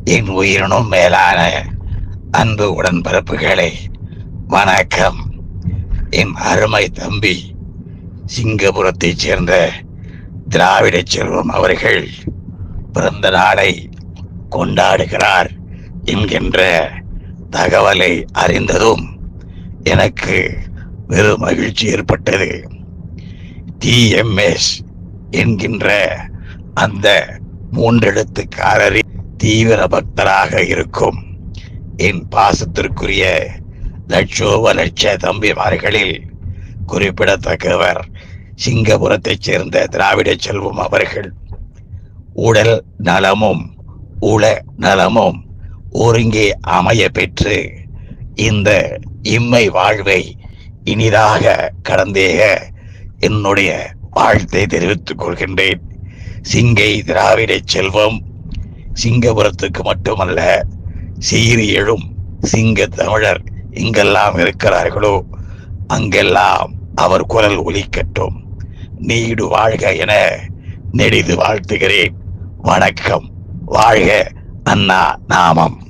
என் உயிரினும் மேலான அன்பு உடன்பிறப்புகளே, வணக்கம். என் அருமை தம்பி சிங்கபுரத்தைச் சேர்ந்த திராவிட செல்வம் அவர்கள் பிறந்த நாளை கொண்டாடுகிறார் என்கின்ற தகவலை அறிந்ததும் எனக்கு வெறும் மகிழ்ச்சி ஏற்பட்டது. டிஎம்எஸ் என்கின்ற அந்த மூன்றெழுத்துக்காரரின் தீவிர பக்தராக இருக்கும் என் பாசத்திற்குரிய லட்சோப லட்ச தம்பிமார்களில் குறிப்பிடத்தக்கவர் சிங்கபுரத்தைச் சேர்ந்த திராவிட செல்வம் அவர்கள். உடல் நலமும் உள நலமும் ஒருங்கே அமைய பெற்று இந்த இம்மை வாழ்வை இனிதாக கடந்தேக என்னுடைய வாழ்த்தை தெரிவித்துக் கொள்கின்றேன். சிங்கை திராவிட செல்வம் சிங்கபுரத்துக்கு மட்டுமல்ல, சீறி எழும் சிங்க தமிழர் எங்கெல்லாம் இருக்கிறார்களோ அங்கெல்லாம் அவர் குரல் ஒலிக்கட்டும். நீடு வாழ்க என நெடிது வாழ்த்துகிறேன். வணக்கம். வாழ்க அண்ணா நாமம்.